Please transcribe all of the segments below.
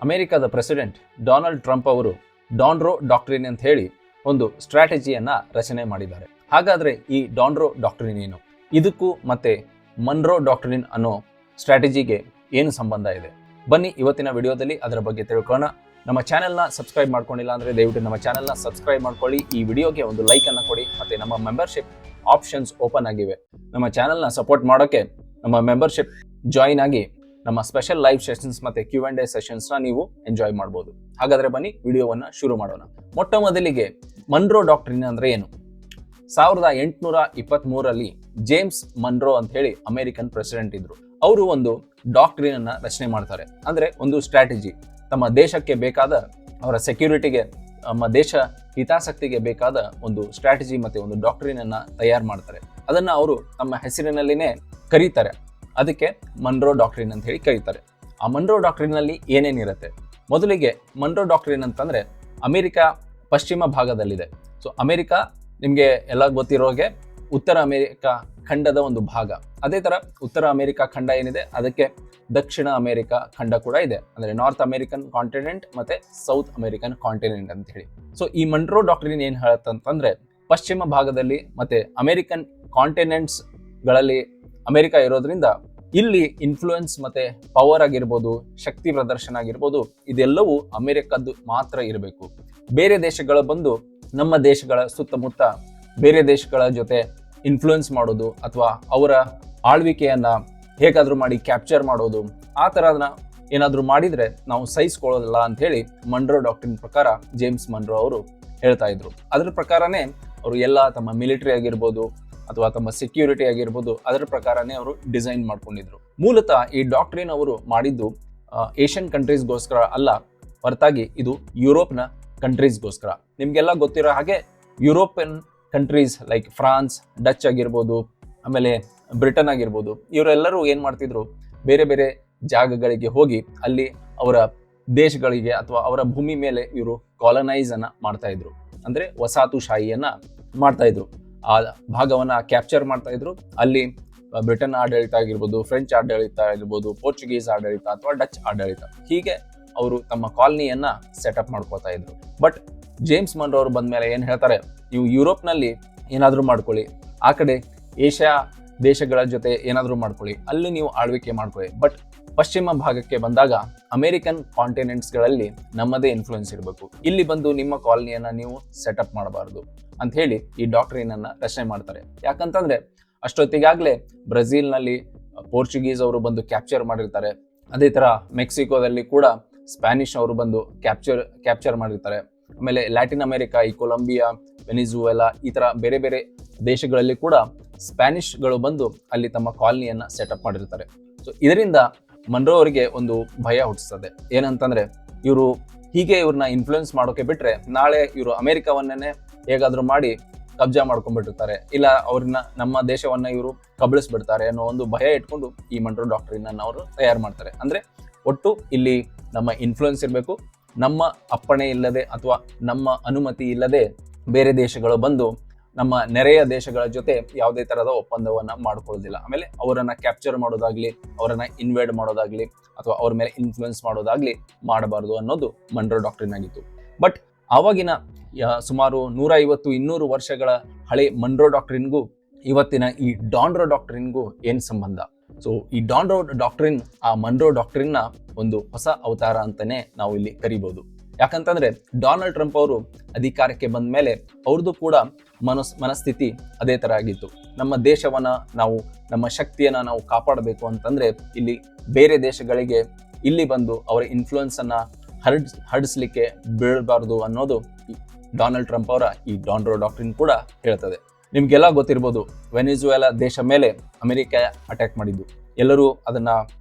ಅಮೆರಿಕದ president Donald Trump ಅವರು ಡಾನ್ರೋ doctrine ಅಂತ ಹೇಳಿ ಒಂದು ಸ್ಟ್ರಾಟಜಿಯನ್ನ ರಚನೆ ಮಾಡಿದ್ದಾರೆ. ಹಾಗಾದ್ರೆ ಈ ಡಾನ್ರೋ ಡಾಕ್ಟ್ರಿನ್ ಏನು? ಇದಕ್ಕೂ ಮತ್ತೆ ಮನ್ರೋ ಡಾಕ್ಟ್ರಿನ್ ಅನ್ನೋ ಸ್ಟ್ರಾಟಜಿಗೆ ಏನು ಸಂಬಂಧ ಇದೆ? ಬನ್ನಿ ಇವತ್ತಿನ ವಿಡಿಯೋದಲ್ಲಿ ಅದರ ಬಗ್ಗೆ ತಿಳ್ಕೊಳ್ಳೋಣ. ನಮ್ಮ ಚಾನೆಲ್ನ ಸಬ್ಸ್ಕ್ರೈಬ್ ಮಾಡ್ಕೊಂಡಿಲ್ಲ ಅಂದ್ರೆ ದಯವಿಟ್ಟು ನಮ್ಮ ಚಾನೆಲ್ನ ಸಬ್ಸ್ಕ್ರೈಬ್ ಮಾಡ್ಕೊಳ್ಳಿ. ಈ ವಿಡಿಯೋಗೆ ಒಂದು ಲೈಕ್ ಅನ್ನು ಕೊಡಿ. ಮತ್ತೆ ನಮ್ಮ ಮೆಂಬರ್ಶಿಪ್ ಆಪ್ಷನ್ಸ್ ಓಪನ್ ಆಗಿವೆ. ನಮ್ಮ ಚಾನೆಲ್ನ ಸಪೋರ್ಟ್ ಮಾಡೋಕೆ ನಮ್ಮ ಮೆಂಬರ್ಶಿಪ್ ಜಾಯಿನ್ ಆಗಿ ನಮ್ಮ ಸ್ಪೆಷಲ್ ಲೈವ್ ಸೆಷನ್ಸ್ ಮತ್ತೆ Q&A ಸೆಷನ್ಸ್ ನ ನೀವು ಎಂಜಾಯ್ ಮಾಡಬಹುದು. ಹಾಗಾದ್ರೆ ಬನ್ನಿ ವಿಡಿಯೋವನ್ನ ಶುರು ಮಾಡೋಣ. ಮೊಟ್ಟ ಮೊದಲಿಗೆ ಮನ್ರೋ ಡಾಕ್ಟ್ರಿನ್ ಅಂದ್ರೆ ಏನು? 1823ರಲ್ಲಿ ಜೇಮ್ಸ್ ಮನ್ರೋ ಅಂತ ಹೇಳಿ ಅಮೆರಿಕನ್ ಪ್ರೆಸಿಡೆಂಟ್ ಇದ್ರು. ಅವರು ಒಂದು ಡಾಕ್ಟ್ರಿನ್ ಅನ್ನ ರಚನೆ ಮಾಡ್ತಾರೆ. ಅಂದ್ರೆ ಒಂದು ಸ್ಟ್ರಾಟಜಿ, ತಮ್ಮ ದೇಶಕ್ಕೆ ಬೇಕಾದ, ಅವರ ಸೆಕ್ಯೂರಿಟಿಗೆ, ನಮ್ಮ ದೇಶ ಹಿತಾಸಕ್ತಿಗೆ ಬೇಕಾದ ಒಂದು ಸ್ಟ್ರಾಟಜಿ ಮತ್ತೆ ಒಂದು ಡಾಕ್ಟ್ರಿನ್ ಅನ್ನ ತಯಾರು ಮಾಡ್ತಾರೆ. ಅದನ್ನ ಅವರು ತಮ್ಮ ಹೆಸರಿನಲ್ಲಿನೇ ಕರೀತಾರೆ. ಅದಕ್ಕೆ ಮನ್ರೋ ಡಾಕ್ಟ್ರಿನ್ ಅಂತ ಹೇಳಿ ಕರೀತಾರೆ. ಆ ಮನ್ರೋ ಡಾಕ್ಟ್ರಿನ್ ನಲ್ಲಿ ಏನೇನಿರುತ್ತೆ? ಮೊದಲಿಗೆ ಮನ್ರೋ ಡಾಕ್ಟ್ರಿನ್ ಅಂತಂದ್ರೆ ಅಮೆರಿಕ ಪಶ್ಚಿಮ ಭಾಗದಲ್ಲಿದೆ. ಸೊ ಅಮೆರಿಕ ನಿಮ್ಗೆ ಎಲ್ಲ ಗೊತ್ತಿರೋಗೆ ಉತ್ತರ ಅಮೆರಿಕ ಖಂಡದ ಒಂದು ಭಾಗ. ಅದೇ ತರ ಉತ್ತರ ಅಮೆರಿಕ ಖಂಡ ಏನಿದೆ ಅದಕ್ಕೆ ದಕ್ಷಿಣ ಅಮೆರಿಕ ಖಂಡ ಕೂಡ ಇದೆ. ಅಂದ್ರೆ ನಾರ್ತ್ ಅಮೆರಿಕನ್ ಕಾಂಟಿನೆಂಟ್ ಮತ್ತೆ ಸೌತ್ ಅಮೆರಿಕನ್ ಕಾಂಟಿನೆಂಟ್ ಅಂತ ಹೇಳಿ. ಸೊ ಈ ಮನ್ರೋ ಡಾಕ್ಟ್ರಿನ್ ಏನ್ ಹೇಳುತ್ತಂತಂದ್ರೆ ಪಶ್ಚಿಮ ಭಾಗದಲ್ಲಿ ಮತ್ತೆ ಅಮೆರಿಕನ್ ಕಾಂಟಿನೆಂಟ್ಸ್ ಗಳಲ್ಲಿ ಅಮೆರಿಕ ಇರೋದ್ರಿಂದ ಇಲ್ಲಿ ಇನ್ಫ್ಲೂಯೆನ್ಸ್ ಮತ್ತೆ ಪವರ್ ಆಗಿರ್ಬೋದು, ಶಕ್ತಿ ಪ್ರದರ್ಶನ ಆಗಿರ್ಬೋದು, ಇದೆಲ್ಲವೂ ಅಮೆರಿಕದ್ದು ಮಾತ್ರ ಇರಬೇಕು. ಬೇರೆ ದೇಶಗಳು ಬಂದು ನಮ್ಮ ದೇಶಗಳ ಸುತ್ತಮುತ್ತ ಬೇರೆ ದೇಶಗಳ ಜೊತೆ ಇನ್ಫ್ಲೂಯೆನ್ಸ್ ಮಾಡೋದು ಅಥವಾ ಅವರ ಆಳ್ವಿಕೆಯನ್ನ ಹೇಗಾದ್ರೂ ಮಾಡಿ ಕ್ಯಾಪ್ಚರ್ ಮಾಡೋದು, ಆ ತರದನ್ನ ಏನಾದ್ರೂ ಮಾಡಿದ್ರೆ ನಾವು ಸಹಿಸ್ಕೊಳ್ಳೋದಿಲ್ಲ ಅಂತ ಹೇಳಿ ಮನ್ರೋ ಡಾಕ್ಟ್ರಿನ್ ಪ್ರಕಾರ ಜೇಮ್ಸ್ ಮನ್ರೋ ಅವರು ಹೇಳ್ತಾ ಇದ್ರು. ಅದ್ರ ಪ್ರಕಾರನೇ ಅವರು ಎಲ್ಲ ತಮ್ಮ ಮಿಲಿಟರಿ ಆಗಿರ್ಬೋದು ಅಥವಾ ತಮ್ಮ ಸೆಕ್ಯೂರಿಟಿ ಆಗಿರ್ಬೋದು ಅದರ ಪ್ರಕಾರನೇ ಅವರು ಡಿಸೈನ್ ಮಾಡ್ಕೊಂಡಿದ್ರು. ಮೂಲತಃ ಈ ಡಾಕ್ಟ್ರಿನ್ ಅವರು ಮಾಡಿದ್ದು ಏಷ್ಯನ್ ಕಂಟ್ರೀಸ್ಗೋಸ್ಕರ ಅಲ್ಲ, ಹೊರತಾಗಿ ಇದು ಯುರೋಪ್ನ ಕಂಟ್ರೀಸ್ಗೋಸ್ಕರ. ನಿಮ್ಗೆಲ್ಲ ಗೊತ್ತಿರೋ ಹಾಗೆ European countries like France, Dutch ಆಗಿರ್ಬೋದು, ಆಮೇಲೆ ಬ್ರಿಟನ್ ಆಗಿರ್ಬೋದು, ಇವರೆಲ್ಲರೂ ಏನ್ ಮಾಡ್ತಿದ್ರು, ಬೇರೆ ಬೇರೆ ಜಾಗಗಳಿಗೆ ಹೋಗಿ ಅಲ್ಲಿ ಅವರ ದೇಶಗಳಿಗೆ ಅಥವಾ ಅವರ ಭೂಮಿ ಮೇಲೆ ಇವರು ಕಾಲನೈಸ್ ಅನ್ನ ಮಾಡ್ತಾ ಇದ್ರು. ಅಂದ್ರೆ ವಸಾಹತುಶಾಹಿಯನ್ನ ಮಾಡ್ತಾ ಇದ್ರು. ಆ ಭಾಗವನ್ನ ಕ್ಯಾಪ್ಚರ್ ಮಾಡ್ತಾ ಇದ್ರು. ಅಲ್ಲಿ ಬ್ರಿಟನ್ ಆಡಳಿತ ಆಗಿರ್ಬೋದು, ಫ್ರೆಂಚ್ ಆಡಳಿತ ಆಗಿರ್ಬೋದು, ಪೋರ್ಚುಗೀಸ್ ಆಡಳಿತ ಅಥವಾ ಡಚ್ ಆಡಳಿತ, ಹೀಗೆ ಅವರು ತಮ್ಮ ಕಾಲನಿಯನ್ನ ಸೆಟಪ್ ಮಾಡ್ಕೋತಾ ಇದ್ರು. ಬಟ್ ಜೇಮ್ಸ್ ಮನ್ರೋ ಅವರು ಬಂದ್ಮೇಲೆ ಏನ್ ಹೇಳ್ತಾರೆ, ನೀವು ಯುರೋಪ್ನಲ್ಲಿ ಏನಾದ್ರೂ ಮಾಡ್ಕೊಳ್ಳಿ, ಆ ಕಡೆ ಏಷ್ಯಾ ದೇಶಗಳ ಜೊತೆ ಏನಾದ್ರೂ ಮಾಡ್ಕೊಳ್ಳಿ, ಅಲ್ಲಿ ನೀವು ಆಳ್ವಿಕೆ ಮಾಡ್ಕೊಳ್ಳಿ, ಬಟ್ ಪಶ್ಚಿಮ ಭಾಗಕ್ಕೆ ಬಂದಾಗ ಅಮೆರಿಕನ್ ಕಾಂಟಿನೆಂಟ್ಸ್ ಗಳಲ್ಲಿ ನಮ್ಮದೇ ಇನ್ಫ್ಲೂಯೆನ್ಸ್ ಇರಬೇಕು. ಇಲ್ಲಿ ಬಂದು ನಿಮ್ಮ ಕಾಲನಿಯನ್ನ ನೀವು ಸೆಟಪ್ ಮಾಡಬಾರದು ಅಂತ ಹೇಳಿ ಈ ಡಾಕ್ಟ್ರಿನ್ ಅನ್ನ ರಚನೆ ಮಾಡ್ತಾರೆ. ಯಾಕಂತಂದ್ರೆ ಅಷ್ಟೊತ್ತಿಗಾಗ್ಲೇ ಬ್ರೆಜಿಲ್ ನಲ್ಲಿ ಪೋರ್ಚುಗೀಸ್ ಅವರು ಬಂದು ಕ್ಯಾಪ್ಚರ್ ಮಾಡಿರ್ತಾರೆ. ಅದೇ ತರ ಮೆಕ್ಸಿಕೋದಲ್ಲಿ ಕೂಡ ಸ್ಪ್ಯಾನಿಷ್ ಅವರು ಬಂದು ಕ್ಯಾಪ್ಚರ್ ಮಾಡಿರ್ತಾರೆ. ಆಮೇಲೆ ಲ್ಯಾಟಿನ್ ಅಮೆರಿಕ, ಈ ಕೊಲಂಬಿಯಾ, ವೆನಿಜುವೆಲಾ, ಈ ತರ ಬೇರೆ ಬೇರೆ ದೇಶಗಳಲ್ಲಿ ಕೂಡ ಸ್ಪ್ಯಾನಿಷ್ಗಳು ಬಂದು ಅಲ್ಲಿ ತಮ್ಮ ಕಾಲನಿಯನ್ನ ಸೆಟಪ್ ಮಾಡಿರ್ತಾರೆ. ಸೊ ಇದರಿಂದ ಮನ್ರೋ ಅವರಿಗೆ ಒಂದು ಭಯ ಹುಟ್ಟಿಸ್ತದೆ. ಏನಂತಂದ್ರೆ ಇವರು ಹೀಗೆ ಇವ್ರನ್ನ ಇನ್ಫ್ಲೂಯೆನ್ಸ್ ಮಾಡೋಕೆ ಬಿಟ್ರೆ ನಾಳೆ ಇವರು ಅಮೆರಿಕವನ್ನೇ ಹೇಗಾದ್ರೂ ಮಾಡಿ ಕಬ್ಜಾ ಮಾಡ್ಕೊಂಡ್ಬಿಟ್ಟಿರ್ತಾರೆ, ಇಲ್ಲ ಅವ್ರನ್ನ ನಮ್ಮ ದೇಶವನ್ನ ಇವರು ಕಬಳಿಸ್ಬಿಡ್ತಾರೆ ಅನ್ನೋ ಒಂದು ಭಯ ಇಟ್ಕೊಂಡು ಈ ಮನ್ರೋ ಡಾಕ್ಟ್ರಿನ್ ಅನ್ನ ಅವರು ತಯಾರು ಮಾಡ್ತಾರೆ. ಅಂದ್ರೆ ಒಟ್ಟು ಇಲ್ಲಿ ನಮ್ಮ ಇನ್ಫ್ಲೂಯೆನ್ಸ್ ಇರಬೇಕು, ನಮ್ಮ ಅಪ್ಪಣೆ ಇಲ್ಲದೆ ಅಥವಾ ನಮ್ಮ ಅನುಮತಿ ಇಲ್ಲದೆ ಬೇರೆ ದೇಶಗಳು ಬಂದು ನಮ್ಮ ನೆರೆಯ ದೇಶಗಳ ಜೊತೆ ಯಾವುದೇ ತರಹದ ಒಪ್ಪಂದವನ್ನ ಮಾಡ್ಕೊಳ್ಳೋದಿಲ್ಲ. ಆಮೇಲೆ ಅವರನ್ನ ಕ್ಯಾಪ್ಚರ್ ಮಾಡೋದಾಗ್ಲಿ, ಅವರನ್ನ ಇನ್ವೇಡ್ ಮಾಡೋದಾಗ್ಲಿ ಅಥವಾ ಅವ್ರ ಮೇಲೆ ಇನ್ಫ್ಲೂಯೆನ್ಸ್ ಮಾಡೋದಾಗ್ಲಿ ಮಾಡಬಾರದು ಅನ್ನೋದು ಮನ್ರೋ ಡಾಕ್ಟ್ರಿನ್ ಆಗಿತ್ತು. ಬಟ್ ಆವಾಗಿನ ಸುಮಾರು 150-200 ವರ್ಷಗಳ ಹಳೆ ಮನ್ರೋ ಡಾಕ್ಟ್ರಿನ್ಗೂ ಇವತ್ತಿನ ಈ ಡಾನ್ರೋ ಡಾಕ್ಟ್ರಿನ್ಗೂ ಏನ್ ಸಂಬಂಧ? ಸೊ ಈ ಡಾನ್ರೋ ಡಾಕ್ಟ್ರಿನ್ ಆ ಮನ್ರೋ ಡಾಕ್ಟ್ರಿನ್ ನ ಒಂದು ಹೊಸ ಅವತಾರ ಅಂತಾನೆ ನಾವು ಇಲ್ಲಿ ಕರಿಬಹುದು. ಯಾಕಂತಂದ್ರೆ ಡೊನಾಲ್ಡ್ ಟ್ರಂಪ್ ಅವರು ಅಧಿಕಾರಕ್ಕೆ ಬಂದ ಮೇಲೆ ಅವ್ರದ್ದು ಕೂಡ ಮನಸ್ಥಿತಿ ಅದೇ ತರ ಆಗಿತ್ತು. ನಮ್ಮ ದೇಶವನ್ನ ನಾವು, ನಮ್ಮ ಶಕ್ತಿಯನ್ನ ನಾವು ಕಾಪಾಡಬೇಕು ಅಂತಂದ್ರೆ ಇಲ್ಲಿ ಬೇರೆ ದೇಶಗಳಿಗೆ ಇಲ್ಲಿ ಬಂದು ಅವರ ಇನ್ಫ್ಲೂಯೆನ್ಸ್ ಅನ್ನ ಹರಡಿಸ್ಲಿಕ್ಕೆ ಬೀಳಬಾರ್ದು ಅನ್ನೋದು ಡೊನಾಲ್ಡ್ ಟ್ರಂಪ್ ಅವರ ಈ ಡಾನ್ರೋ ಡಾಕ್ಟ್ರಿನ್ ಕೂಡ ಹೇಳ್ತದೆ. ನಿಮ್ಗೆಲ್ಲ ಗೊತ್ತಿರ್ಬೋದು, ವೆನಿಜುವೆಲಾ ದೇಶ ಮೇಲೆ ಅಮೆರಿಕ ಅಟ್ಯಾಕ್ ಮಾಡಿದ್ದು. ಎಲ್ಲರೂ ಅದನ್ನ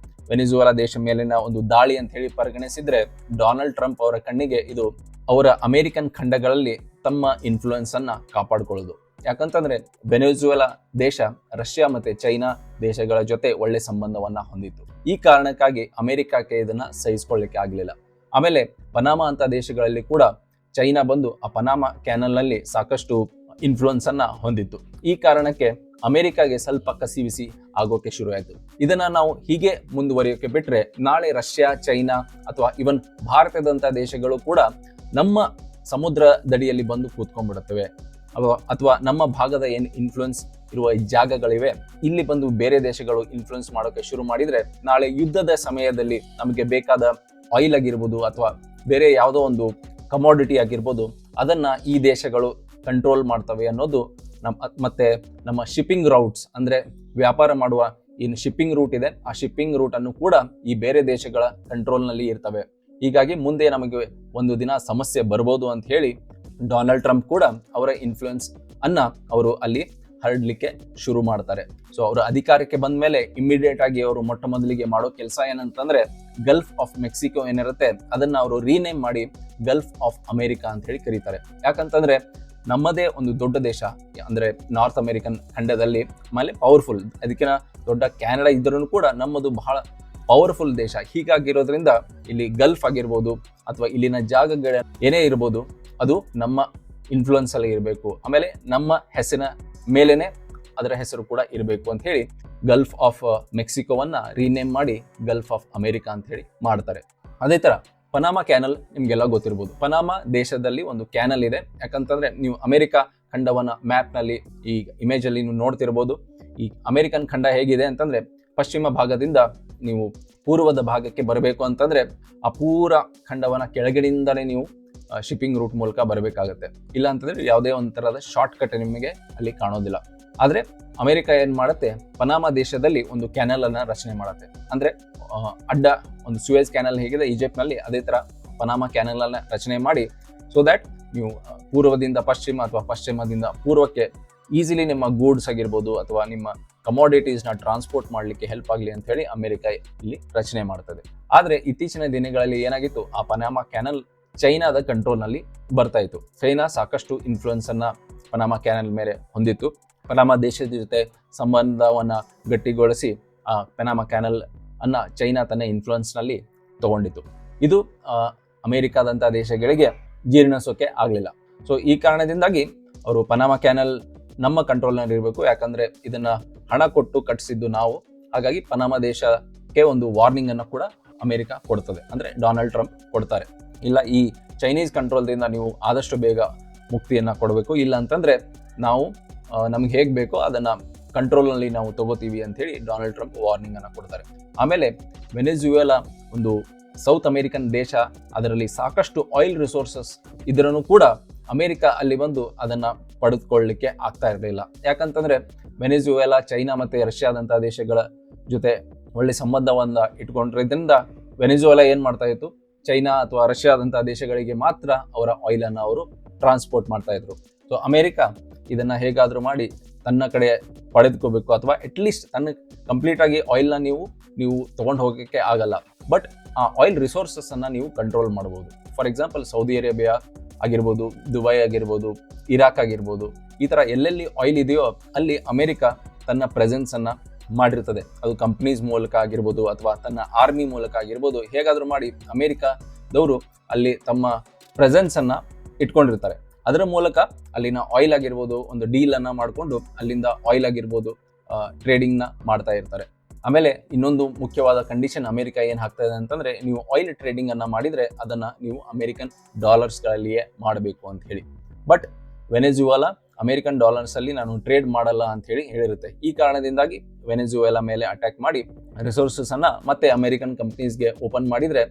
ವೆನಿಜುವೆಲಾ ದೇಶ ಮೇಲಿನ ಒಂದು ದಾಳಿ ಅಂತ ಹೇಳಿ ಪರಿಗಣಿಸಿದ್ರೆ, ಡೊನಾಲ್ಡ್ ಟ್ರಂಪ್ ಅವರ ಕಣ್ಣಿಗೆ ಇದು ಅವರ ಅಮೆರಿಕನ್ ಖಂಡಗಳಲ್ಲಿ ತಮ್ಮ ಇನ್ಫ್ಲೂಯೆನ್ಸ್ ಅನ್ನ ಕಾಪಾಡಿಕೊಳ್ಳೋದು. ಯಾಕಂತಂದ್ರೆ ವೆನಿಜುವೆಲಾ ದೇಶ ರಷ್ಯಾ ಮತ್ತೆ ಚೈನಾ ದೇಶಗಳ ಜೊತೆ ಒಳ್ಳೆ ಸಂಬಂಧವನ್ನ ಹೊಂದಿತ್ತು. ಈ ಕಾರಣಕ್ಕಾಗಿ ಅಮೆರಿಕಕ್ಕೆ ಇದನ್ನ ಸಹಿಸಿಕೊಳ್ಳಿಕ್ಕೆ ಆಗ್ಲಿಲ್ಲ. ಆಮೇಲೆ ಪನಾಮಾ ಅಂತ ದೇಶಗಳಲ್ಲಿ ಕೂಡ ಚೈನಾ ಬಂದು ಆ ಪನಾಮಾ ಕ್ಯಾನಲ್ ನಲ್ಲಿ ಸಾಕಷ್ಟು ಇನ್ಫ್ಲುಯೆನ್ಸ್ ಅನ್ನ ಹೊಂದಿತ್ತು. ಈ ಕಾರಣಕ್ಕೆ ಅಮೆರಿಕಾಗೆ ಸ್ವಲ್ಪ ಕಸಿವಿಸಿ ಆಗೋಕೆ ಶುರು ಆಯಿತು. ಇದನ್ನ ನಾವು ಹೀಗೆ ಮುಂದುವರಿಯೋಕೆ ಬಿಟ್ರೆ ನಾಳೆ ರಷ್ಯಾ, ಚೈನಾ ಅಥವಾ ಇವನ್ ಭಾರತದಂತ ದೇಶಗಳು ಕೂಡ ನಮ್ಮ ಸಮುದ್ರ ದಡಿಯಲ್ಲಿ ಬಂದು ಕೂತ್ಕೊಂಡ್ಬಿಡುತ್ತವೆ. ಅಥವಾ ನಮ್ಮ ಭಾಗದ ಏನು ಇನ್ಫ್ಲುಯೆನ್ಸ್ ಇರುವ ಜಾಗಗಳಿವೆ ಇಲ್ಲಿ ಬಂದು ಬೇರೆ ದೇಶಗಳು ಇನ್ಫ್ಲುಯೆನ್ಸ್ ಮಾಡೋಕೆ ಶುರು ಮಾಡಿದ್ರೆ ನಾಳೆ ಯುದ್ಧದ ಸಮಯದಲ್ಲಿ ನಮಗೆ ಬೇಕಾದ ಆಯಿಲ್ ಆಗಿರ್ಬೋದು ಅಥವಾ ಬೇರೆ ಯಾವುದೋ ಒಂದು ಕಮೋಡಿಟಿ ಆಗಿರ್ಬೋದು ಅದನ್ನ ಈ ದೇಶಗಳು ಕಂಟ್ರೋಲ್ ಮಾಡ್ತವೆ ಅನ್ನೋದು ಮತ್ತೆ ನಮ್ಮ ಶಿಪ್ಪಿಂಗ್ ರೌಟ್ಸ್ ಅಂದ್ರೆ ವ್ಯಾಪಾರ ಮಾಡುವ ಏನು ಶಿಪ್ಪಿಂಗ್ ರೂಟ್ ಇದೆ ಆ ಶಿಪ್ಪಿಂಗ್ ರೂಟ್ ಅನ್ನು ಕೂಡ ಈ ಬೇರೆ ದೇಶಗಳ ಕಂಟ್ರೋಲ್ ನಲ್ಲಿ ಇರ್ತವೆ. ಹೀಗಾಗಿ ಮುಂದೆ ನಮಗೆ ಒಂದು ದಿನ ಸಮಸ್ಯೆ ಬರ್ಬೋದು ಅಂತ ಹೇಳಿ ಡೊನಾಲ್ಡ್ ಟ್ರಂಪ್ ಕೂಡ ಅವರ ಇನ್ಫ್ಲುಯೆನ್ಸ್ ಅನ್ನ ಅವರು ಅಲ್ಲಿ ಹರಡ್ಲಿಕ್ಕೆ ಶುರು ಮಾಡ್ತಾರೆ. ಸೊ ಅವರು ಅಧಿಕಾರಕ್ಕೆ ಬಂದ ಮೇಲೆ ಇಮಿಡಿಯೇಟ್ ಆಗಿ ಅವರು ಮೊಟ್ಟ ಮೊದಲಿಗೆ ಮಾಡೋ ಕೆಲಸ ಏನಂತಂದ್ರೆ ಗಲ್ಫ್ ಆಫ್ ಮೆಕ್ಸಿಕೋ ಏನಿರುತ್ತೆ ಅದನ್ನ ಅವರು ರೀನೇಮ್ ಮಾಡಿ ಗಲ್ಫ್ ಆಫ್ ಅಮೆರಿಕಾ ಅಂತ ಹೇಳಿ ಕರೀತಾರೆ. ಯಾಕಂತಂದ್ರೆ ನಮ್ಮದೇ ಒಂದು ದೊಡ್ಡ ದೇಶ ಅಂದ್ರೆ ನಾರ್ತ್ ಅಮೆರಿಕನ್ ಖಂಡದಲ್ಲಿ ಆಮೇಲೆ ಪವರ್ಫುಲ್, ಅದಕ್ಕಿಂತ ದೊಡ್ಡ ಕ್ಯಾನಡಾ ಇದ್ರೂ ಕೂಡ ನಮ್ಮದು ಬಹಳ ಪವರ್ಫುಲ್ ದೇಶ. ಹೀಗಾಗಿರೋದ್ರಿಂದ ಇಲ್ಲಿ ಗಲ್ಫ್ ಆಗಿರ್ಬೋದು ಅಥವಾ ಇಲ್ಲಿನ ಜಾಗಗಳ ಏನೇ ಇರ್ಬೋದು ಅದು ನಮ್ಮ ಇನ್ಫ್ಲುಯೆನ್ಸ್ ಅಲ್ಲಿ ಇರಬೇಕು, ಆಮೇಲೆ ನಮ್ಮ ಹೆಸರಿನ ಮೇಲೇನೆ ಅದರ ಹೆಸರು ಕೂಡ ಇರಬೇಕು ಅಂತ ಹೇಳಿ ಗಲ್ಫ್ ಆಫ್ ಮೆಕ್ಸಿಕೋವನ್ನ ರೀನೇಮ್ ಮಾಡಿ ಗಲ್ಫ್ ಆಫ್ ಅಮೆರಿಕಾ ಅಂತ ಹೇಳಿ ಮಾಡ್ತಾರೆ. ಅದೇ ತರ ಪನಾಮಾ ಕ್ಯಾನಲ್ ನಿಮ್ಗೆಲ್ಲ ಗೊತ್ತಿರ್ಬೋದು. ಪನಾಮಾ ದೇಶದಲ್ಲಿ ಒಂದು ಕ್ಯಾನಲ್ ಇದೆ. ಯಾಕಂತಂದ್ರೆ ನೀವು ಅಮೆರಿಕಾ ಖಂಡವನ್ನ ಮ್ಯಾಪ್ ನಲ್ಲಿ ಈ ಇಮೇಜ್ ಅಲ್ಲಿ ನೀವು ನೋಡ್ತಿರ್ಬೋದು. ಈ ಅಮೆರಿಕನ್ ಖಂಡ ಹೇಗಿದೆ ಅಂತಂದ್ರೆ ಪಶ್ಚಿಮ ಭಾಗದಿಂದ ನೀವು ಪೂರ್ವದ ಭಾಗಕ್ಕೆ ಬರಬೇಕು ಅಂತಂದ್ರೆ ಆ ಪೂರ ಖಂಡವನ್ನ ಕೆಳಗಡೆಯಿಂದಲೇ ನೀವು ಶಿಪ್ಪಿಂಗ್ ರೂಟ್ ಮೂಲಕ ಬರಬೇಕಾಗತ್ತೆ. ಇಲ್ಲ ಅಂತಂದ್ರೆ ಯಾವುದೇ ಒಂಥರದ ಶಾರ್ಟ್ ಕಟ್ ನಿಮಗೆ ಅಲ್ಲಿ ಕಾಣೋದಿಲ್ಲ. ಆದ್ರೆ ಅಮೆರಿಕ ಏನ್ ಮಾಡುತ್ತೆ, ಪನಾಮಾ ದೇಶದಲ್ಲಿ ಒಂದು ಕ್ಯಾನಲ್ ಅನ್ನ ರಚನೆ ಮಾಡುತ್ತೆ. ಅಂದ್ರೆ ಅಡ್ಡ ಒಂದು ಸುಯೆಜ್ ಕ್ಯಾನಲ್ ಹೇಗಿದೆ ಈಜಿಪ್ಟ್ ನಲ್ಲಿ, ಅದೇ ತರ ಪನಾಮಾ ಕ್ಯಾನಲ್ ಅನ್ನ ರಚನೆ ಮಾಡಿ ಸೊ ದಟ್ ನೀವು ಪೂರ್ವದಿಂದ ಪಶ್ಚಿಮ ಅಥವಾ ಪಶ್ಚಿಮದಿಂದ ಪೂರ್ವಕ್ಕೆ ಈಸಿಲಿ ನಿಮ್ಮ ಗೂಡ್ಸ್ ಆಗಿರ್ಬೋದು ಅಥವಾ ನಿಮ್ಮ ಕಮೋಡಿಟೀಸ್ ನ ಟ್ರಾನ್ಸ್ಪೋರ್ಟ್ ಮಾಡ್ಲಿಕ್ಕೆ ಹೆಲ್ಪ್ ಆಗಲಿ ಅಂತ ಹೇಳಿ ಅಮೆರಿಕ ಇಲ್ಲಿ ರಚನೆ ಮಾಡ್ತದೆ. ಆದ್ರೆ ಇತ್ತೀಚಿನ ದಿನಗಳಲ್ಲಿ ಏನಾಗಿತ್ತು, ಆ ಪನಾಮಾ ಕ್ಯಾನಲ್ ಚೈನಾದ ಕಂಟ್ರೋಲ್ ನಲ್ಲಿ ಬರ್ತಾ ಇತ್ತು. ಚೈನಾ ಸಾಕಷ್ಟು ಇನ್ಫ್ಲುಯೆನ್ಸ್ ಅನ್ನ ಪನಾಮಾ ಕ್ಯಾನಲ್ ಮೇಲೆ ಹೊಂದಿತ್ತು. ಪನಾಮಾ ದೇಶದ ಜೊತೆ ಸಂಬಂಧವನ್ನ ಗಟ್ಟಿಗೊಳಿಸಿ ಆ ಪನಾಮಾ ಕ್ಯಾನಲ್ ಅನ್ನ ಚೈನಾ ತನ್ನ ಇನ್ಫ್ಲುಯೆನ್ಸ್ ನಲ್ಲಿ ತಗೊಂಡಿತ್ತು. ಇದು ಅಮೆರಿಕಾದಂತ ದೇಶಗಳಿಗೆ ಜೀರ್ಣಿಸೋಕೆ ಆಗ್ಲಿಲ್ಲ. ಸೊ ಈ ಕಾರಣದಿಂದಾಗಿ ಅವರು ಪನಾಮಾ ಕ್ಯಾನಲ್ ನಮ್ಮ ಕಂಟ್ರೋಲ್ ನಲ್ಲಿ ಇರಬೇಕು, ಯಾಕಂದ್ರೆ ಇದನ್ನ ಹಣ ಕೊಟ್ಟು ಕಟ್ಟಿಸಿದ್ದು ನಾವು. ಹಾಗಾಗಿ ಪನಾಮಾ ದೇಶಕ್ಕೆ ಒಂದು ವಾರ್ನಿಂಗ್ ಅನ್ನು ಕೂಡ ಅಮೆರಿಕ ಕೊಡ್ತದೆ, ಅಂದ್ರೆ ಡೊನಾಲ್ಡ್ ಟ್ರಂಪ್ ಕೊಡ್ತಾರೆ. ಇಲ್ಲ, ಈ ಚೈನೀಸ್ ಕಂಟ್ರೋಲ್ದಿಂದ ನೀವು ಆದಷ್ಟು ಬೇಗ ಮುಕ್ತಿಯನ್ನ ಕೊಡಬೇಕು, ಇಲ್ಲ ಅಂತಂದ್ರೆ ನಾವು ನಮ್ಗೆ ಹೇಗ್ ಬೇಕೋ ಅದನ್ನ ಕಂಟ್ರೋಲ್ ನಲ್ಲಿ ನಾವು ತಗೋತೀವಿ ಅಂತ ಹೇಳಿ ಡೊನಾಲ್ಡ್ ಟ್ರಂಪ್ ವಾರ್ನಿಂಗ್ ಅನ್ನ ಕೊಡ್ತಾರೆ. ಆಮೇಲೆ ವೆನೆಜುವೆಲಾ ಒಂದು ಸೌತ್ ಅಮೆರಿಕನ್ ದೇಶ, ಅದರಲ್ಲಿ ಸಾಕಷ್ಟು ಆಯಿಲ್ ರಿಸೋರ್ಸಸ್ ಇದ್ರೂ ಕೂಡ ಅಮೆರಿಕ ಅಲ್ಲಿ ಬಂದು ಅದನ್ನ ಪಡೆದುಕೊಳ್ಳಲಿಕ್ಕೆ ಆಗ್ತಾ ಇರಲಿಲ್ಲ. ಯಾಕಂತಂದ್ರೆ ವೆನೆಜುವೆಲಾ, ಚೈನಾ ಮತ್ತೆ ರಷ್ಯಾದಂತಹ ದೇಶಗಳ ಜೊತೆ ಒಳ್ಳೆ ಸಂಬಂಧವನ್ನ ಇಟ್ಕೊಂಡಿರೋದ್ರಿಂದ ವೆನೆಜುವೆಲಾ ಏನ್ ಮಾಡ್ತಾ ಇತ್ತು, ಚೈನಾ ಅಥವಾ ರಷ್ಯಾದಂತಹ ದೇಶಗಳಿಗೆ ಮಾತ್ರ ಅವರ ಆಯಿಲ್ ಅನ್ನ ಅವರು ಟ್ರಾನ್ಸ್ಪೋರ್ಟ್ ಮಾಡ್ತಾ ಇದ್ರು. ಸೊ ಅಮೆರಿಕ ಇದನ್ನ ಹೇಗಾದ್ರೂ ಮಾಡಿ ತನ್ನ ಕಡೆ ಪಡೆದುಕೋಬೇಕು, ಅಥವಾ ಅಟ್ಲೀಸ್ಟ್ ತನ್ನ ಕಂಪ್ಲೀಟ್ ಆಗಿ ಆಯಿಲ್ನ ನೀವು ತಗೊಂಡು ಹೋಗೋಕ್ಕೆ ಆಗಲ್ಲ, ಬಟ್ ಆ ಆಯಿಲ್ ರಿಸೋರ್ಸಸ್ ಅನ್ನ ನೀವು ಕಂಟ್ರೋಲ್ ಮಾಡಬಹುದು. ಫಾರ್ ಎಕ್ಸಾಂಪಲ್ ಸೌದಿ ಅರೇಬಿಯಾ ಆಗಿರ್ಬೋದು, ದುಬೈ ಆಗಿರ್ಬೋದು, ಇರಾಕ್ ಆಗಿರ್ಬೋದು, ಈ ತರ ಎಲ್ಲೆಲ್ಲಿ ಆಯಿಲ್ ಇದೆಯೋ ಅಲ್ಲಿ ಅಮೆರಿಕ ತನ್ನ ಪ್ರೆಸೆನ್ಸ್ ಅನ್ನ ಮಾಡಿರ್ತದೆ. ಅದು ಕಂಪ್ನೀಸ್ ಮೂಲಕ ಆಗಿರ್ಬೋದು ಅಥವಾ ತನ್ನ ಆರ್ಮಿ ಮೂಲಕ ಆಗಿರ್ಬೋದು, ಹೇಗಾದ್ರೂ ಮಾಡಿ ಅಮೆರಿಕದವರು ಅಲ್ಲಿ ತಮ್ಮ ಪ್ರೆಸೆನ್ಸ್ ಅನ್ನ ಇಟ್ಕೊಂಡಿರ್ತಾರೆ. ಅದರ ಮೂಲಕ ಅಲ್ಲಿನ ಆಯಿಲ್ ಆಗಿರ್ಬೋದು ಒಂದು ಡೀಲ್ ಅನ್ನ ಮಾಡಿಕೊಂಡು ಅಲ್ಲಿಂದ ಆಯಿಲ್ ಆಗಿರ್ಬೋದು ಟ್ರೇಡಿಂಗ್ ನ ಮಾಡ್ತಾ ಇರ್ತಾರೆ. ಆಮೇಲೆ ಇನ್ನೊಂದು ಮುಖ್ಯವಾದ ಕಂಡೀಷನ್ ಅಮೆರಿಕ ಏನ್ ಹಾಕ್ತಾ ಇದೆ ಅಂತಂದ್ರೆ, ನೀವು ಆಯಿಲ್ ಟ್ರೇಡಿಂಗ್ ಅನ್ನ ಮಾಡಿದ್ರೆ ಅದನ್ನ ನೀವು ಅಮೆರಿಕನ್ ಡಾಲರ್ಸ್ ಗಳಲ್ಲಿಯೇ ಮಾಡಬೇಕು ಅಂತ ಹೇಳಿ. ಬಟ್ ವೆನೆಜುವೆಲಾ ಅಮೆರಿಕನ್ ಡಾಲರ್ಸ್ ಅಲ್ಲಿ ನಾನು ಟ್ರೇಡ್ ಮಾಡಲ್ಲ ಅಂತ ಹೇಳಿ ಹೇಳಿರುತ್ತೆ. ಈ ಕಾರಣದಿಂದಾಗಿ ವೆನೆಜುವೆಲಾ ಮೇಲೆ ಅಟ್ಯಾಕ್ ಮಾಡಿ ರಿಸೋರ್ಸಸ್ ಅನ್ನ ಮತ್ತೆ ಅಮೆರಿಕನ್ ಕಂಪ್ನೀಸ್ಗೆ ಓಪನ್ ಮಾಡಿದ್ರೆ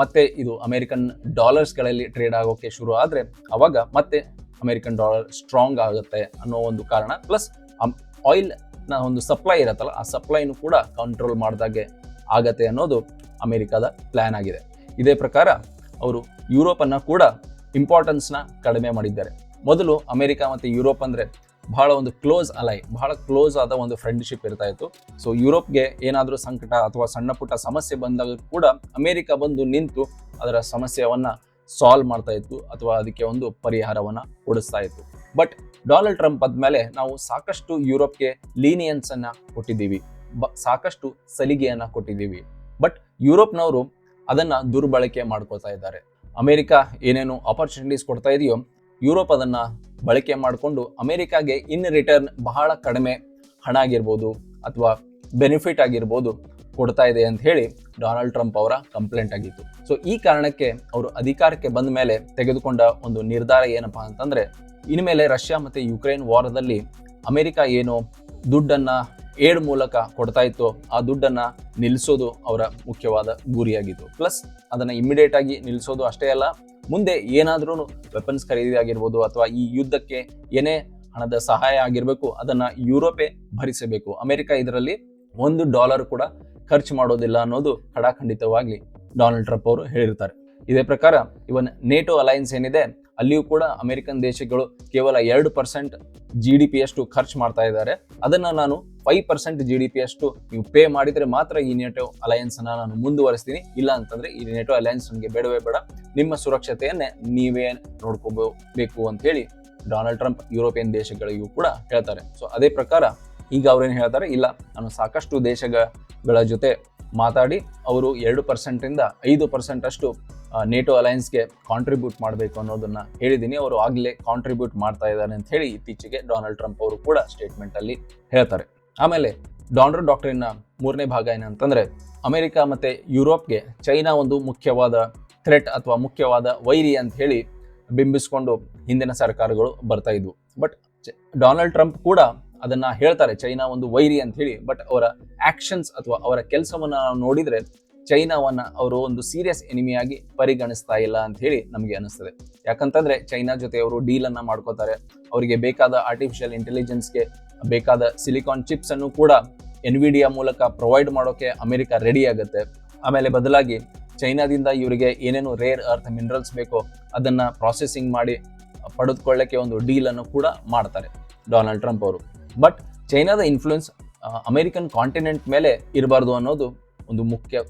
ಮತ್ತೆ ಇದು ಅಮೆರಿಕನ್ ಡಾಲರ್ಸ್ ಗಳಲ್ಲಿ ಟ್ರೇಡ್ ಆಗೋಕೆ ಶುರು ಆದ್ರೆ ಅವಾಗ ಮತ್ತೆ ಅಮೆರಿಕನ್ ಡಾಲರ್ ಸ್ಟ್ರಾಂಗ್ ಆಗುತ್ತೆ ಅನ್ನೋ ಒಂದು ಕಾರಣ, ಪ್ಲಸ್ ಆಯಿಲ್ ನ ಒಂದು ಸಪ್ಲೈ ಇರತ್ತಲ್ಲ, ಆ ಸಪ್ಲೈನು ಕೂಡ ಕಂಟ್ರೋಲ್ ಮಾಡಿದಾಗೆ ಆಗತ್ತೆ ಅನ್ನೋದು ಅಮೆರಿಕದ ಪ್ಲಾನ್ ಆಗಿದೆ. ಇದೇ ಪ್ರಕಾರ ಅವರು ಯುರೋಪ್ ಅನ್ನ ಕೂಡ ಇಂಪಾರ್ಟೆನ್ಸ್ ನ ಕಡಿಮೆ ಮಾಡಿದ್ದಾರೆ. ಮೊದಲು ಅಮೆರಿಕ ಮತ್ತೆ ಯುರೋಪ್ ಅಂದ್ರೆ ಬಹಳ ಒಂದು ಕ್ಲೋಸ್ ಅಲೈ, ಬಹಳ ಕ್ಲೋಸ್ ಆದ ಒಂದು ಫ್ರೆಂಡ್ಶಿಪ್ ಇರ್ತಾ ಇತ್ತು. ಸೊ ಯುರೋಪ್ಗೆ ಏನಾದರೂ ಸಂಕಟ ಅಥವಾ ಸಣ್ಣ ಪುಟ್ಟ ಸಮಸ್ಯೆ ಬಂದಾಗ ಕೂಡ ಅಮೆರಿಕ ಬಂದು ನಿಂತು ಅದರ ಸಮಸ್ಯೆಯನ್ನ ಸಾಲ್ವ್ ಮಾಡ್ತಾ ಇತ್ತು ಅಥವಾ ಅದಕ್ಕೆ ಒಂದು ಪರಿಹಾರವನ್ನ ಕೊಡಿಸ್ತಾ ಇತ್ತು. ಬಟ್ ಡೊನಾಲ್ಡ್ ಟ್ರಂಪ್ ಆದ್ಮೇಲೆ ನಾವು ಸಾಕಷ್ಟು ಯುರೋಪ್ಗೆ ಲೀನಿಯನ್ಸ್ ಅನ್ನ ಕೊಟ್ಟಿದ್ದೀವಿ, ಸಾಕಷ್ಟು ಸಲಿಗೆಯನ್ನ ಕೊಟ್ಟಿದ್ದೀವಿ. ಬಟ್ ಯುರೋಪ್ನವರು ಅದನ್ನ ದುರ್ಬಳಕೆ ಮಾಡ್ಕೊತಾ ಇದ್ದಾರೆ. ಅಮೆರಿಕ ಏನೇನು ಆಪರ್ಚುನಿಟೀಸ್ ಕೊಡ್ತಾ ಇದೆಯೋ ಯುರೋಪ್ ಅದನ್ನ ಬಳಕೆ ಮಾಡಿಕೊಂಡು ಅಮೆರಿಕಾಗೆ ಇನ್ ರಿಟರ್ನ್ ಬಹಳ ಕಡಿಮೆ ಹಣ ಆಗಿರ್ಬೋದು ಅಥವಾ ಬೆನಿಫಿಟ್ ಆಗಿರ್ಬೋದು ಕೊಡ್ತಾ ಇದೆ ಅಂತ ಹೇಳಿ ಡೊನಾಲ್ಡ್ ಟ್ರಂಪ್ ಅವರ ಕಂಪ್ಲೇಂಟ್ ಆಗಿತ್ತು. ಸೊ ಈ ಕಾರಣಕ್ಕೆ ಅವರು ಅಧಿಕಾರಕ್ಕೆ ಬಂದ ಮೇಲೆ ತೆಗೆದುಕೊಂಡ ಒಂದು ನಿರ್ಧಾರ ಏನಪ್ಪಾ ಅಂತಂದ್ರೆ, ಇನ್ಮೇಲೆ ರಷ್ಯಾ ಮತ್ತೆ ಯುಕ್ರೇನ್ ವಾರದಲ್ಲಿ ಅಮೆರಿಕ ಏನು ದುಡ್ಡನ್ನ ಏಡ್ ಮೂಲಕ ಕೊಡ್ತಾ ಇತ್ತು ಆ ದುಡ್ಡನ್ನ ನಿಲ್ಲಿಸೋದು ಅವರ ಮುಖ್ಯವಾದ ಗುರಿಯಾಗಿತ್ತು. ಪ್ಲಸ್ ಅದನ್ನ ಇಮಿಡಿಯೇಟ್ ಆಗಿ ನಿಲ್ಲಿಸೋದು ಅಷ್ಟೇ ಅಲ್ಲ, ಮುಂದೆ ಏನಾದ್ರೂ ವೆಪನ್ಸ್ ಖರೀದಿ ಆಗಿರ್ಬೋದು ಅಥವಾ ಈ ಯುದ್ಧಕ್ಕೆ ಏನೇ ಹಣದ ಸಹಾಯ ಆಗಿರ್ಬೇಕು ಅದನ್ನ ಯುರೋಪೇ ಭರಿಸಬೇಕು. ಅಮೆರಿಕ ಇದರಲ್ಲಿ $1 ಕೂಡ ಖರ್ಚು ಮಾಡೋದಿಲ್ಲ ಅನ್ನೋದು ಖಡಾಖಂಡಿತವಾಗಿ ಡೊನಾಲ್ಡ್ ಟ್ರಂಪ್ ಅವರು ಹೇಳಿರ್ತಾರೆ. ಇದೇ ಪ್ರಕಾರ ಇವನ್ ನೇಟೋ ಅಲಯನ್ಸ್ ಏನಿದೆ ಅಲ್ಲಿಯೂ ಕೂಡ ಅಮೆರಿಕನ್ ದೇಶಗಳು ಕೇವಲ 2% GDP ಅಷ್ಟು ಖರ್ಚು ಮಾಡ್ತಾ ಇದ್ದಾರೆ. ಅದನ್ನ ನಾನು 5% GDP ಅಷ್ಟು ನೀವು ಪೇ ಮಾಡಿದ್ರೆ ಮಾತ್ರ ಈ ನೇಟೋ ಅಲಯನ್ಸ್ ಅನ್ನ ನಾನು ಮುಂದುವರಿಸ್ತೀನಿ, ಇಲ್ಲ ಅಂತಂದ್ರೆ ಈ ನೇಟೋ ಅಲಯನ್ಸ್ ನನಗೆ ಬೇಡವೇ ಬೇಡ, ನಿಮ್ಮ ಸುರಕ್ಷತೆಯನ್ನೇ ನೀವೇ ನೋಡ್ಕೋಬೇಕು ಅಂತ ಹೇಳಿ ಡೊನಾಲ್ಡ್ ಟ್ರಂಪ್ ಯುರೋಪಿಯನ್ ದೇಶಗಳಿಗೂ ಕೂಡ ಹೇಳ್ತಾರೆ. ಸೊ ಅದೇ ಪ್ರಕಾರ ಈಗ ಅವ್ರೇನು ಹೇಳ್ತಾರೆ, ಇಲ್ಲ ನಾನು ಸಾಕಷ್ಟು ದೇಶಗಳ ಜೊತೆ ಮಾತಾಡಿ ಅವರು 2% ಇಂದ 5% ಅಷ್ಟು ನೇಟೋ ಅಲಯನ್ಸ್ಗೆ ಕಾಂಟ್ರಿಬ್ಯೂಟ್ ಮಾಡಬೇಕು ಅನ್ನೋದನ್ನ ಹೇಳಿದ್ದೀನಿ, ಅವರು ಆಗ್ಲೇ ಕಾಂಟ್ರಿಬ್ಯೂಟ್ ಮಾಡ್ತಾ ಇದ್ದಾರೆ ಅಂತ ಹೇಳಿ ಇತ್ತೀಚೆಗೆ ಡೊನಾಲ್ಡ್ ಟ್ರಂಪ್ ಅವರು ಕೂಡ ಸ್ಟೇಟ್ಮೆಂಟ್ ಅಲ್ಲಿ ಹೇಳ್ತಾರೆ. ಆಮೇಲೆ ಡಾನ್ರೋ ಡಾಕ್ಟ್ರಿನ್ನ 3ನೇ ಭಾಗ ಏನಂತಂದ್ರೆ, ಅಮೆರಿಕ ಮತ್ತೆ ಯುರೋಪ್ಗೆ ಚೈನಾ ಒಂದು ಮುಖ್ಯವಾದ ಥ್ರೆಟ್ ಅಥವಾ ಮುಖ್ಯವಾದ ವೈರಿ ಅಂತ ಹೇಳಿ ಬಿಂಬಿಸ್ಕೊಂಡು ಹಿಂದಿನ ಸರ್ಕಾರಗಳು ಬರ್ತಾ ಇದ್ವು. ಬಟ್ ಡೊನಾಲ್ಡ್ ಟ್ರಂಪ್ ಕೂಡ ಅದನ್ನ ಹೇಳ್ತಾರೆ ಚೈನಾ ಒಂದು ವೈರಿ ಅಂತ ಹೇಳಿ. ಬಟ್ ಅವರ ಆಕ್ಷನ್ಸ್ ಅಥವಾ ಅವರ ಕೆಲಸವನ್ನ ನಾವು ನೋಡಿದ್ರೆ ಚೈನಾವನ್ನ ಅವರು ಒಂದು ಸೀರಿಯಸ್ ಎನಿಮಿಯಾಗಿ ಪರಿಗಣಿಸ್ತಾ ಇಲ್ಲ ಅಂತ ಹೇಳಿ ನಮಗೆ ಅನಿಸ್ತದೆ. ಯಾಕಂತಂದ್ರೆ ಚೈನಾ ಜೊತೆ ಅವರು ಡೀಲ್ ಅನ್ನ ಮಾಡ್ಕೋತಾರೆ, ಅವರಿಗೆ ಬೇಕಾದ ಆರ್ಟಿಫಿಷಿಯಲ್ ಇಂಟೆಲಿಜೆನ್ಸ್ಗೆ ಬೇಕಾದ ಸಿಲಿಕಾನ್ ಚಿಪ್ಸ್ ಅನ್ನು ಕೂಡ ಎನ್ವಿಡಿಯಾ ಮೂಲಕ ಪ್ರೊವೈಡ್ ಮಾಡೋಕೆ ಅಮೆರಿಕ ರೆಡಿ ಆಗುತ್ತೆ. ಆಮೇಲೆ ಬದಲಾಗಿ ಚೈನಾದಿಂದ ಇವರಿಗೆ ಏನೇನು ರೇರ್ ಅರ್ತ್ ಮಿನರಲ್ಸ್ ಬೇಕೋ ಅದನ್ನ ಪ್ರಾಸೆಸಿಂಗ್ ಮಾಡಿ ಪಡೆದುಕೊಳ್ಳಕ್ಕೆ ಒಂದು ಡೀಲ್ ಅನ್ನು ಕೂಡ ಮಾಡ್ತಾರೆ ಡೊನಾಲ್ಡ್ ಟ್ರಂಪ್ ಅವರು. ಬಟ್ ಚೈನಾದ ಇನ್ಫ್ಲೂಯೆನ್ಸ್ ಅಮೆರಿಕನ್ ಕಾಂಟಿನೆಂಟ್ ಮೇಲೆ ಇರಬಾರ್ದು ಅನ್ನೋದು ಒಂದು ಮುಖ್ಯ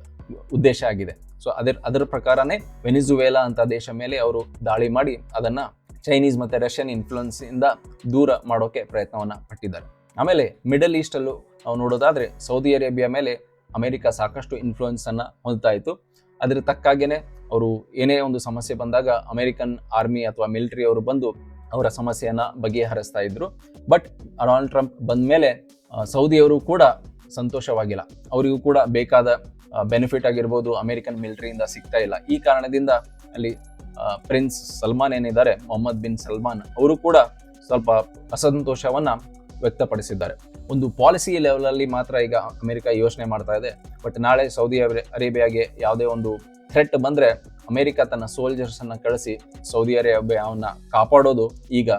ಉದ್ದೇಶ ಆಗಿದೆ. ಸೊ ಅದರ ಪ್ರಕಾರನೇ ವೆನಿಜುವೆಲಾ ಅಂತ ದೇಶ ಮೇಲೆ ಅವರು ದಾಳಿ ಮಾಡಿ ಅದನ್ನ ಚೈನೀಸ್ ಮತ್ತೆ ರಷ್ಯನ್ ಇನ್ಫ್ಲೂಯೆನ್ಸ್ ಇಂದ ದೂರ ಮಾಡೋಕೆ ಪ್ರಯತ್ನವನ್ನ ಪಟ್ಟಿದ್ದಾರೆ. ಆಮೇಲೆ ಮಿಡಲ್ ಈಸ್ಟ್ ಅಲ್ಲೂ ನಾವು ನೋಡೋದಾದ್ರೆ ಸೌದಿ ಅರೇಬಿಯಾ ಮೇಲೆ ಅಮೆರಿಕ ಸಾಕಷ್ಟು ಇನ್ಫ್ಲೂಯೆನ್ಸ್ ಅನ್ನ ಹೊಂದ್ತಾ ಇತ್ತು. ಅದ್ರ ತಕ್ಕಾಗೇನೆ ಅವರು ಏನೇ ಒಂದು ಸಮಸ್ಯೆ ಬಂದಾಗ ಅಮೆರಿಕನ್ ಆರ್ಮಿ ಅಥವಾ ಮಿಲಿಟರಿ ಅವರು ಬಂದು ಅವರ ಸಮಸ್ಯೆಯನ್ನ ಬಗೆಹರಿಸ್ತಾ ಇದ್ರು. ಬಟ್ ಡೊನಾಲ್ಡ್ ಟ್ರಂಪ್ ಬಂದ ಮೇಲೆ ಸೌದಿಯವರು ಕೂಡ ಸಂತೋಷವಾಗಿಲ್ಲ, ಅವರಿಗೂ ಕೂಡ ಬೇಕಾದ ಬೆನಿಫಿಟ್ ಆಗಿರ್ಬೋದು ಅಮೆರಿಕನ್ ಮಿಲಿಟರಿಯಿಂದ ಸಿಗ್ತಾ ಇಲ್ಲ. ಈ ಕಾರಣದಿಂದ ಅಲ್ಲಿ ಪ್ರಿನ್ಸ್ ಸಲ್ಮಾನ್ ಏನಿದ್ದಾರೆ, ಮೊಹಮ್ಮದ್ ಬಿನ್ ಸಲ್ಮಾನ್ ಅವರು ಕೂಡ ಸ್ವಲ್ಪ ಅಸಂತೋಷವನ್ನ ವ್ಯಕ್ತಪಡಿಸಿದ್ದಾರೆ. ಒಂದು ಪಾಲಿಸಿ ಲೆವೆಲ್ ಅಲ್ಲಿ ಮಾತ್ರ ಈಗ ಅಮೆರಿಕ ಯೋಚನೆ ಮಾಡ್ತಾ ಇದೆ. ಬಟ್ ನಾಳೆ ಸೌದಿ ಅರೇಬಿಯಾಗೆ ಯಾವುದೇ ಒಂದು ಥ್ರೆಟ್ ಬಂದ್ರೆ ಅಮೆರಿಕ ತನ್ನ ಸೋಲ್ಜರ್ಸ್ ಅನ್ನ ಕಳಿಸಿ ಸೌದಿ ಅರೇಬಿಯಾವನ್ನ ಕಾಪಾಡೋದು ಈಗ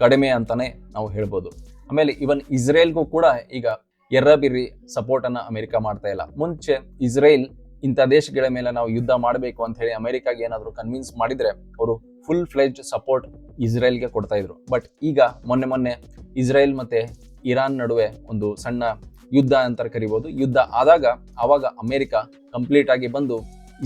ಕಡಿಮೆ ಅಂತಾನೆ ನಾವು ಹೇಳ್ಬೋದು. ಆಮೇಲೆ ಇವನ್ ಇಸ್ರೇಲ್ಗೂ ಕೂಡ ಈಗ ಎರ್ರಬಿರ್ರಿ ಸಪೋರ್ಟ್ ಅನ್ನ ಅಮೆರಿಕ ಮಾಡ್ತಾ ಇಲ್ಲ. ಮುಂಚೆ ಇಸ್ರೇಲ್ ಇಂಥ ದೇಶಗಳ ಮೇಲೆ ನಾವು ಯುದ್ಧ ಮಾಡಬೇಕು ಅಂತ ಹೇಳಿ ಅಮೆರಿಕಾಗೆ ಏನಾದ್ರು ಕನ್ವಿನ್ಸ್ ಮಾಡಿದ್ರೆ ಅವರು ಫುಲ್ ಫ್ಲೆಜ್ಡ್ ಸಪೋರ್ಟ್ ಇಸ್ರೇಲ್ಗೆ ಕೊಡ್ತಾ ಇದ್ರು. ಬಟ್ ಈಗ ಮೊನ್ನೆ ಇಸ್ರೇಲ್ ಮತ್ತೆ ಇರಾನ್ ನಡುವೆ ಒಂದು ಸಣ್ಣ ಯುದ್ಧ ಅಂತ ಕರಿಬಹುದು, ಯುದ್ಧ ಆದಾಗ ಅವಾಗ ಅಮೆರಿಕ ಕಂಪ್ಲೀಟ್ ಆಗಿ ಬಂದು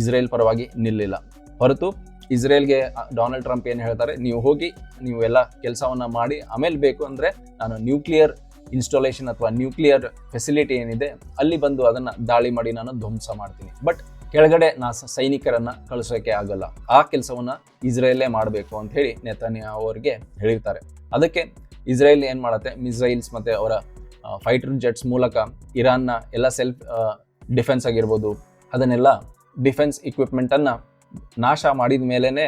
ಇಸ್ರೇಲ್ ಪರವಾಗಿ ನಿಲ್ಲಿಲ್ಲ. ಹೊರತು ಇಸ್ರೇಲ್ಗೆ ಡೊನಾಲ್ಡ್ ಟ್ರಂಪ್ ಏನು ಹೇಳ್ತಾರೆ, ನೀವು ಹೋಗಿ ನೀವು ಎಲ್ಲ ಕೆಲಸವನ್ನ ಮಾಡಿ ಆಮೇಲೆ ಬೇಕು ಅಂದ್ರೆ ನಾನು ನ್ಯೂಕ್ಲಿಯರ್ ಇನ್ಸ್ಟಾಲೇಷನ್ ಅಥವಾ ನ್ಯೂಕ್ಲಿಯರ್ ಫೆಸಿಲಿಟಿ ಏನಿದೆ ಅಲ್ಲಿ ಬಂದು ಅದನ್ನ ದಾಳಿ ಮಾಡಿ ನಾನು ಧ್ವಂಸ ಮಾಡ್ತೀನಿ, ಬಟ್ ಕೆಳಗಡೆ ಸೈನಿಕರನ್ನ ಕಳಿಸೋಕೆ ಆಗಲ್ಲ, ಆ ಕೆಲಸವನ್ನ ಇಸ್ರೇಲೇ ಮಾಡಬೇಕು ಅಂತ ಹೇಳಿ ನೆತನ್ಯಾಹು ಅವರಿಗೆ ಹೇಳಿರ್ತಾರೆ. ಅದಕ್ಕೆ ಇಸ್ರೇಲ್ ಏನ್ ಮಾಡುತ್ತೆ, ಮಿಸೈಲ್ಸ್ ಮತ್ತೆ ಅವರ ಫೈಟರ್ ಜೆಟ್ಸ್ ಮೂಲಕ ಇರಾನ್ನ ಎಲ್ಲ ಸೆಲ್ಫ್ ಡಿಫೆನ್ಸ್ ಆಗಿರ್ಬೋದು ಅದನ್ನೆಲ್ಲ ಡಿಫೆನ್ಸ್ ಇಕ್ವಿಪ್ಮೆಂಟ್ ಅನ್ನ ನಾಶ ಮಾಡಿದ ಮೇಲೆನೆ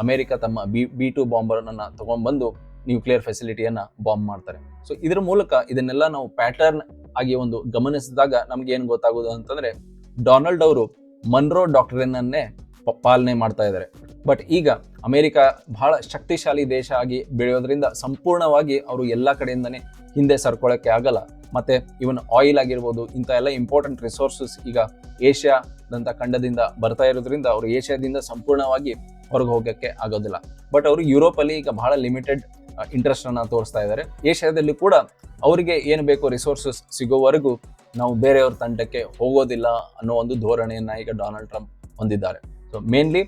ಅಮೆರಿಕ ತಮ್ಮ B-2 ಬಾಂಬರ್ ಅನ್ನ ತಗೊಂಡ್ಬಂದು ನ್ಯೂಕ್ಲಿಯರ್ ಫೆಸಿಲಿಟಿಯನ್ನ ಬಾಂಬ್ ಮಾಡ್ತಾರೆ. ಸೊ ಇದ್ರ ಮೂಲಕ ಇದನ್ನೆಲ್ಲ ನಾವು ಪ್ಯಾಟರ್ನ್ ಆಗಿ ಒಂದು ಗಮನಿಸಿದಾಗ ನಮ್ಗೆ ಏನ್ ಗೊತ್ತಾಗೋದು ಅಂತಂದ್ರೆ, ಡೊನಾಲ್ಡ್ ಅವರು ಮನ್ರೋ ಡಾಕ್ಟ್ರಿನ್ ಅನ್ನೇ ಪಾಲನೆ ಮಾಡ್ತಾ ಇದ್ದಾರೆ. ಬಟ್ ಈಗ ಅಮೆರಿಕ ಬಹಳ ಶಕ್ತಿಶಾಲಿ ದೇಶ ಆಗಿ ಬೆಳೆಯೋದ್ರಿಂದ ಸಂಪೂರ್ಣವಾಗಿ ಅವರು ಎಲ್ಲಾ ಕಡೆಯಿಂದನೇ ಹಿಂದೆ ಸರ್ಕೊಳ್ಳೋಕೆ ಆಗಲ್ಲ. ಮತ್ತೆ ಇವನ್ ಆಯಿಲ್ ಆಗಿರ್ಬೋದು ಇಂಥ ಎಲ್ಲ ಇಂಪಾರ್ಟೆಂಟ್ ರಿಸೋರ್ಸಸ್ ಈಗ ಏಷ್ಯಾದಂತ ಖಂಡದಿಂದ ಬರ್ತಾ ಇರೋದ್ರಿಂದ ಅವರು ಏಷ್ಯಾದಿಂದ ಸಂಪೂರ್ಣವಾಗಿ ಹೊರಗೆ ಹೋಗಕ್ಕೆ ಆಗೋದಿಲ್ಲ. ಬಟ್ ಅವರು ಯುರೋಪ್ ಅಲ್ಲಿ ಈಗ ಬಹಳ ಲಿಮಿಟೆಡ್ ಇಂಟ್ರೆಸ್ಟ್ ಅನ್ನ ತೋರಿಸ್ತಾ ಇದ್ದಾರೆ. ಏಷ್ಯಾದಲ್ಲಿ ಕೂಡ ಅವರಿಗೆ ಏನು ಬೇಕೋ ರಿಸೋರ್ಸಸ್ ಸಿಗೋವರೆಗೂ ನಾವು ಬೇರೆಯವ್ರ ತಂಡಕ್ಕೆ ಹೋಗೋದಿಲ್ಲ ಅನ್ನೋ ಒಂದು ಧೋರಣೆಯನ್ನ ಈಗ ಡೊನಾಲ್ಡ್ ಟ್ರಂಪ್ ಹೊಂದಿದ್ದಾರೆ. ಸೊ ಮೇನ್ಲಿ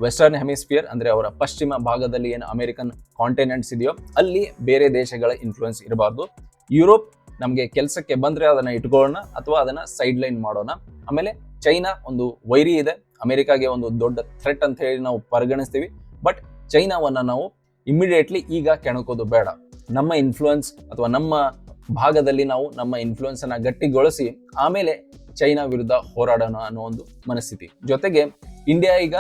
ವೆಸ್ಟರ್ನ್ ಹೆಮಿಸ್ಫಿಯರ್ ಅಂದ್ರೆ ಅವರ ಪಶ್ಚಿಮ ಭಾಗದಲ್ಲಿ ಏನು ಅಮೆರಿಕನ್ ಕಾಂಟಿನೆಂಟ್ಸ್ ಇದೆಯೋ ಅಲ್ಲಿ ಬೇರೆ ದೇಶಗಳ ಇನ್ಫ್ಲೂಯೆನ್ಸ್ ಇರಬಾರ್ದು. ಯುರೋಪ್ ನಮಗೆ ಕೆಲಸಕ್ಕೆ ಬಂದ್ರೆ ಅದನ್ನ ಇಟ್ಕೊಳ್ಳೋಣ ಅಥವಾ ಅದನ್ನ ಸೈಡ್ ಲೈನ್ ಮಾಡೋಣ. ಆಮೇಲೆ ಚೈನಾ ಒಂದು ವೈರಿ ಇದೆ, ಅಮೆರಿಕಾಗೆ ಒಂದು ದೊಡ್ಡ ಥ್ರೆಟ್ ಅಂತ ಹೇಳಿ ನಾವು ಪರಿಗಣಿಸ್ತೀವಿ. ಬಟ್ ಚೈನಾವನ್ನ ನಾವು ಇಮಿಡಿಯೇಟ್ಲಿ ಈಗ ಕೆಣಕೋದು ಬೇಡ. ನಮ್ಮ ಇನ್ಫ್ಲೂಯೆನ್ಸ್ ಅಥವಾ ನಮ್ಮ ಭಾಗದಲ್ಲಿ ನಾವು ನಮ್ಮ ಇನ್ಫ್ಲೂಯೆನ್ಸ್ ಅನ್ನ ಗಟ್ಟಿಗೊಳಿಸಿ ಆಮೇಲೆ ಚೈನಾ ವಿರುದ್ಧ ಹೋರಾಡೋಣ ಅನ್ನೋ ಒಂದು ಮನಸ್ಥಿತಿ. ಜೊತೆಗೆ ಇಂಡಿಯಾ ಈಗ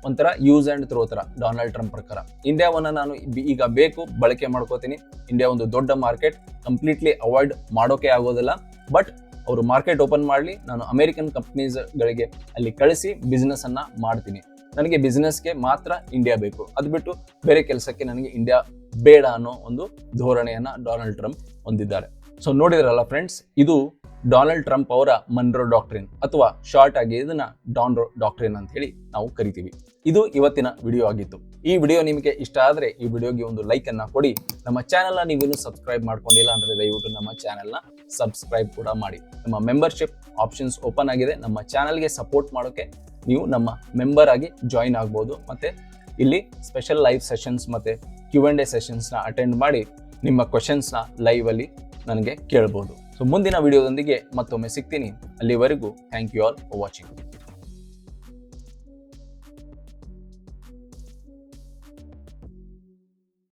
ಒಂಥರ ಯೂಸ್ ಅಂಡ್ ಥ್ರೋ ತರ ಡೊನಾಲ್ಡ್ ಟ್ರಂಪ್ ಪ್ರಕಾರ. ಇಂಡಿಯಾವನ್ನ ನಾನು ಈಗ ಬೇಕು ಬಳಕೆ ಮಾಡ್ಕೋತೀನಿ. ಇಂಡಿಯಾ ಒಂದು ದೊಡ್ಡ ಮಾರ್ಕೆಟ್, ಕಂಪ್ಲೀಟ್ಲಿ ಅವಾಯ್ಡ್ ಮಾಡೋಕೆ ಆಗೋದಿಲ್ಲ. ಬಟ್ ಅವರು ಮಾರ್ಕೆಟ್ ಓಪನ್ ಮಾಡಲಿ, ನಾನು ಅಮೆರಿಕನ್ ಕಂಪ್ನೀಸ್ಗಳಿಗೆ ಅಲ್ಲಿ ಕಳಿಸಿ ಬಿಸ್ನೆಸ್ ಅನ್ನ ಮಾಡ್ತೀನಿ. ನನಗೆ ಬಿಸ್ನೆಸ್ಗೆ ಮಾತ್ರ ಇಂಡಿಯಾ ಬೇಕು, ಅದು ಬಿಟ್ಟು ಬೇರೆ ಕೆಲಸಕ್ಕೆ ನನಗೆ ಇಂಡಿಯಾ ಬೇಡ ಅನ್ನೋ ಒಂದು ಧೋರಣೆಯನ್ನ ಡೊನಾಲ್ಡ್ ಟ್ರಂಪ್ ಹೊಂದಿದ್ದಾರೆ. ಸೊ ನೋಡಿದ್ರಲ್ಲ ಫ್ರೆಂಡ್ಸ್, ಇದು ಡೊನಾಲ್ಡ್ ಟ್ರಂಪ್ ಅವರ ಮನ್ರೋ ಡಾಕ್ಟ್ರಿನ್, ಅಥವಾ ಶಾರ್ಟ್ ಆಗಿ ಇದನ್ನ ಡಾನ್ರೋ ಡಾಕ್ಟ್ರಿನ್ ಅಂತ ಹೇಳಿ ನಾವು ಕರಿತೀವಿ. ಇದು ಇವತ್ತಿನ ವಿಡಿಯೋ ಆಗಿತ್ತು. ಈ ವಿಡಿಯೋ ನಿಮಗೆ ಇಷ್ಟ ಆದ್ರೆ ಈ ವಿಡಿಯೋಗೆ ಒಂದು ಲೈಕ್ ಅನ್ನ ಕೊಡಿ. ನಮ್ಮ ಚಾನೆಲ್ನ ನೀವೇನು ಸಬ್ಸ್ಕ್ರೈಬ್ ಮಾಡ್ಕೊಂಡಿಲ್ಲ ಅಂದ್ರೆ ದಯವಿಟ್ಟು ನಮ್ಮ ಚಾನೆಲ್ನ ಸಬ್ಸ್ಕ್ರೈಬ್ ಕೂಡ ಮಾಡಿ. ನಮ್ಮ ಮೆಂಬರ್ಶಿಪ್ ಆಪ್ಷನ್ಸ್ ಓಪನ್ ಆಗಿದೆ. ನಮ್ಮ ಚಾನೆಲ್ಗೆ ಸಪೋರ್ಟ್ ಮಾಡೋಕೆ ನೀವು ನಮ್ಮ ಮೆಂಬರ್ ಆಗಿ ಜಾಯಿನ್ ಆಗ್ಬೋದು. ಮತ್ತೆ ಇಲ್ಲಿ ಸ್ಪೆಷಲ್ ಲೈವ್ ಸೆಷನ್ಸ್ ಮತ್ತೆ Q&A ಸೆಷನ್ಸ್ನ ಅಟೆಂಡ್ ಮಾಡಿ ನಿಮ್ಮ ಕ್ವೆಶನ್ಸ್ನ ಲೈವ್ ಅಲ್ಲಿ ನನಗೆ ಕೇಳ್ಬೋದು. ಸೊ ಮುಂದಿನ ವಿಡಿಯೋದೊಂದಿಗೆ ಮತ್ತೊಮ್ಮೆ ಸಿಗ್ತೀನಿ. ಅಲ್ಲಿವರೆಗೂ thank you all for watching.